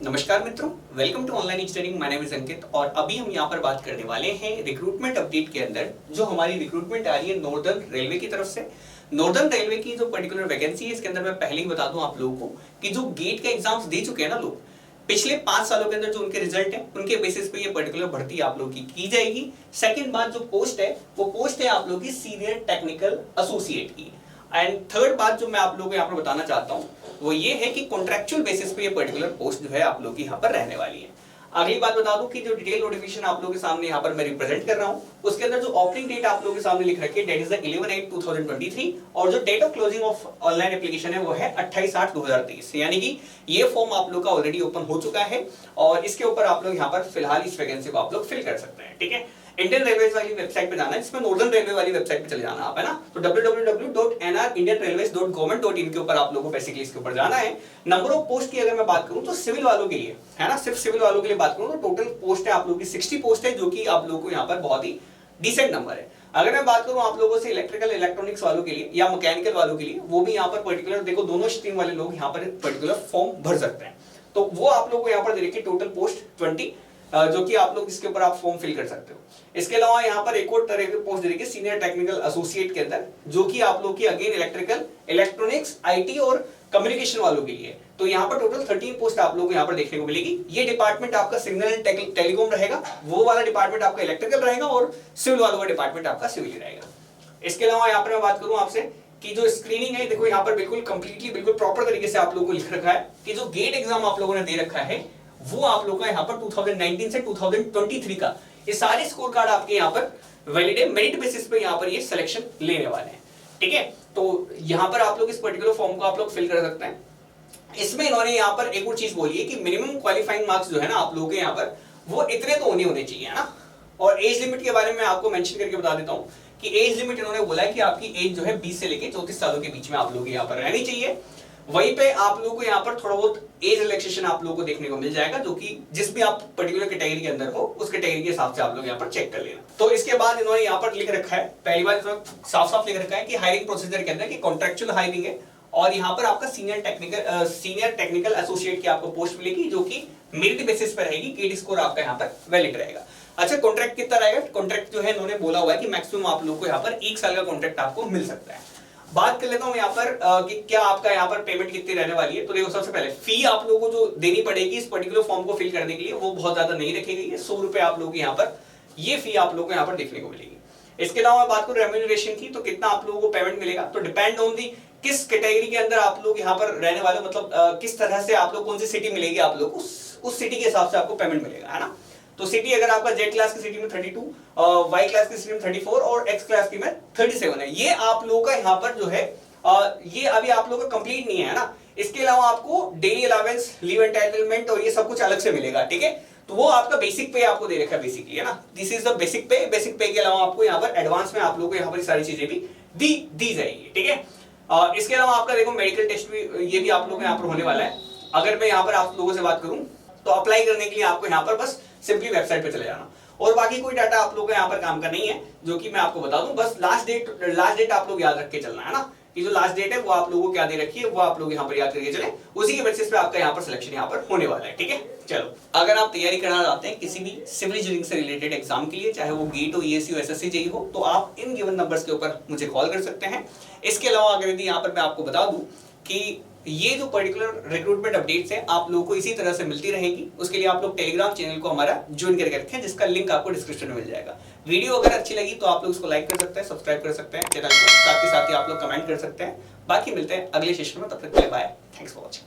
नमस्कार मित्रों, welcome to online engineering. My name is Ankit और अभी हम यहाँ पर बात करने वाले हैं रिक्रूटमेंट अपडेट के अंदर जो हमारी रिक्रूटमेंट आ रही है नॉर्दर्न रेलवे की तरफ से। नॉर्दर्न रेलवे की जो पर्टिकुलर वैकेंसी है इसके अंदर मैं पहले ही बता दूं आप लोगों को कि जो गेट के एग्जाम्स दे चुके हैं ना लोग, पिछले 5 सालों के अंदर जो उनके रिजल्ट है उनके बेसिस पे ये पर्टिकुलर भर्ती आप लोग की जाएगी। सेकंड बात जो पोस्ट है वो पोस्ट है आप लोग की सीनियर टेक्निकल एसोसिएट की। एंड थर्ड बात जो मैं आप लोगों को यहाँ पर बताना चाहता हूँ वो ये है कि कॉन्ट्रेक्चुअल बेसिस पे ये पर्टिकुलर पोस्ट जो है आप लोग की यहाँ पर रहने वाली है। अगली बात बता दूं कि जो डिटेल नोटिफिकेशन आप लोगों के सामने यहाँ पर मैं रिप्रेजेंट कर रहा हूँ उसके अंदर जो ओपनिंग डेट आप लोगों के सामने लिख रखी है दैट इज द 11/8/2023 और जो date of closing of online application है वो है 28/8/2023। यानी कि ये फॉर्म आप लोग का ऑलरेडी ओपन हो चुका है और इसके ऊपर आप लोग यहाँ पर फिलहाल इस वैकेंसी को आप लोग फिल कर सकते हैं। ठीक है, इंडियन रेलवे वाली वेबसाइट पे जाना है, इसमें नॉर्दर्न रेलवे वाली वेबसाइट पे चले जाना आप, है ना। तो www.nrindianrailways.government.in के ऊपर आप लोगों को बेसिकली इसके ऊपर जाना है। नंबर ऑफ पोस्ट की अगर मैं बात करूं तो सिविल वालों के लिए, है ना, सिर्फ सिविल वालों के लिए बात करूं तो टोटल पोस्ट है आप लोगों की 60 पोस्ट है, जो कि आप लोगों को यहाँ पर बहुत ही डिसेंट नंबर है। अगर मैं बात करूं आप लोगों से इलेक्ट्रिकल इलेक्ट्रॉनिक्स वालों के लिए या मैकेनिकल वालों के लिए, वो भी यहाँ पर पर्टिकुलर देखो दोनों स्ट्रीम वाले लोग यहाँ पर पर्टिकुलर फॉर्म भर सकते हैं। तो वो आप लोगों को यहाँ पर दे रखी टोटल पोस्ट 20, जो कि आप लोग इसके ऊपर आप फॉर्म फिल कर सकते हो। इसके अलावा यहाँ पर एक और तरह की पोस्ट दे रखी है सीनियर टेक्निकल एसोसिएट के अंदर, जो कि आप लोग की अगेन इलेक्ट्रिकल इलेक्ट्रॉनिक्स आईटी और कम्युनिकेशन वालों के लिए। तो यहाँ पर टोटल 13 पोस्ट आप लोगों को यहाँ पर देखने को मिलेगी। ये डिपार्टमेंट आपका सिग्नल एंड टेलीकॉम रहेगा, वो वाला डिपार्टमेंट आपका इलेक्ट्रिकल रहेगा और सिविल वालों का डिपार्टमेंट आपका सिविल रहेगा। इसके अलावा यहाँ पर मैं बात करूँ आपसे कि जो स्क्रीनिंग है, देखो यहाँ पर बिल्कुल कंप्लीटली बिल्कुल प्रॉपर तरीके से आप लोगों को लिख रखा है कि जो गेट एग्जाम आप लोगों ने दे रखा है वो आप लोगों का यहाँ पर 2019 से 2023 का ये सारे स्कोर कार्ड आपके यहाँ पर वैलिड है, मेरिट बेसिस पे यहाँ पर ये सिलेक्शन लेने वाले हैं। ठीक है, तो यहाँ पर आप लोग इस पर्टिकुलर फॉर्म को आप लोग फिल कर सकते हैं। इसमें इन्होंने यहाँ पर एक और चीज बोली है कि मिनिमम क्वालिफाइंग मार्क्स जो है ना आप लोगों के यहाँ पर वो इतने तो होने चाहिए, है ना। और एज लिमिट के बारे में आपको मेंशन करके बता देता हूँ कि एज लिमिट इन्होंने बोला है कि आपकी एज जो है 20 से लेके 34 सालों के बीच में आप लोग यहाँ पर रहनी चाहिए। वहीं पे आप लोगों को यहाँ पर थोड़ा बहुत एज रिलैक्सेशन आप लोगों को देखने को मिल जाएगा, जो कि जिस भी आप पर्टिकुलर कैटेगरी के अंदर हो उस कैटेगरी के हिसाब से आप लोग यहाँ पर चेक कर लेना। तो इसके बाद इन्होंने यहाँ पर लिख रखा है, पहली बार साफ साफ लिख रखा है कि हायरिंग प्रोसीजर के अंदर कि कॉन्ट्रेक्चुअल हायरिंग है और यहाँ पर आपका सीनियर टेक्निकल एसोसिएट की आपको पोस्ट मिलेगी, जो कि मेरिट बेसिस पर रहेगी। गेट स्कोर आपका यहाँ पर वैलिड रहेगा। अच्छा, कॉन्ट्रैक्ट कितना रहेगा? कॉन्ट्रैक्ट जो है इन्होंने बोला हुआ है कि मैक्सिमम आप लोग को यहाँ पर 1 साल का कॉन्ट्रैक्ट आपको मिल सकता है। बात कर लेता हूं यहाँ पर कि क्या आपका यहाँ पर पेमेंट कितनी रहने वाली है। तो देखो, सबसे पहले फी आप लोगों को जो देनी पड़ेगी इस पर्टिकुलर फॉर्म को फिल करने के लिए वो बहुत ज्यादा नहीं रखी गई है। 100 रुपए आप लोगों को यहाँ पर ये फी आप लोगों को यहाँ पर देखने को मिलेगी। इसके अलावा बात करूं रेम्यूनरेशन की, तो कितना आप लोगों को पेमेंट मिलेगा, तो डिपेंड ऑन दी किस कैटेगरी के अंदर आप लोग यहाँ पर रहने वाले, मतलब किस तरह से आप लोग कौन सी सिटी मिलेगी आप लोग उस सिटी के हिसाब से आपको पेमेंट मिलेगा, है ना। तो सिटी अगर आपका जेड क्लास की सिटी में 32, वाई क्लास की सिटी में 34 और एक्स क्लास की में 37 है, ये आप लोगों का यहाँ पर जो है ये अभी आप लोगों का कंप्लीट नहीं है ना। इसके अलावा आपको डेली अलावेंस, लीव एंटाइटलमेंट और ये सब कुछ अलग से मिलेगा। ठीक है, तो वो आपका बेसिक पे आपको दे रखा है बेसिकली, है ना। दिस इज द बेसिक पे। बेसिक पे के अलावा आपको यहाँ पर एडवांस में आप लोगों को यहाँ पर सारी चीजें भी दी जाएगी। ठीक है, इसके अलावा आपका देखो मेडिकल टेस्ट भी ये भी आप लोगों को यहाँ पर होने वाला है। अगर मैं यहाँ पर आप लोगों से बात करूं तो अप्लाई करने के लिए आपको यहाँ पर बस सिंपली वेबसाइट पे चले जाना और बाकी कोई डाटा आप लोगों को यहाँ पर काम का नहीं है, जो कि मैं आपको बता दूं। बस लास्ट डेट आप लोग याद रख के चलना, है ना, कि जो लास्ट डेट है वो आप लोगों को क्या दे रखी है वो आप लोग यहाँ पर याद करके चले, उसी के बेसिस पे आपका यहाँ पर सिलेक्शन यहाँ पर होने वाला है। ठीक है, चलो, अगर आप तैयारी करना चाहते हैं किसी भी सिविल इंजीनियरिंग से रिलेटेड एग्जाम के लिए, चाहे वो गेट हो, ईएससी हो, एसएससी जेईई हो, तो आप इन गिवन नंबर्स के ऊपर मुझे कॉल कर सकते हैं। इसके अलावा अगर यदि यहाँ पर मैं आपको बता दूं कि ये जो पर्टिकुलर रिक्रूटमेंट अपडेट्स है आप लोगों को इसी तरह से मिलती रहेगी, उसके लिए आप लोग टेलीग्राम चैनल को हमारा ज्वाइन करके रखें, जिसका लिंक आपको डिस्क्रिप्शन में मिल जाएगा। वीडियो अगर अच्छी लगी तो आप लोग इसको लाइक कर सकते हैं, सब्सक्राइब कर सकते हैं चैनल को, साथ ही आप लोग कमेंट कर सकते हैं। बाकी मिलते हैं अगले सेशन में, तब तक के लिए बाय, थैंक्स फॉर वॉचिंग।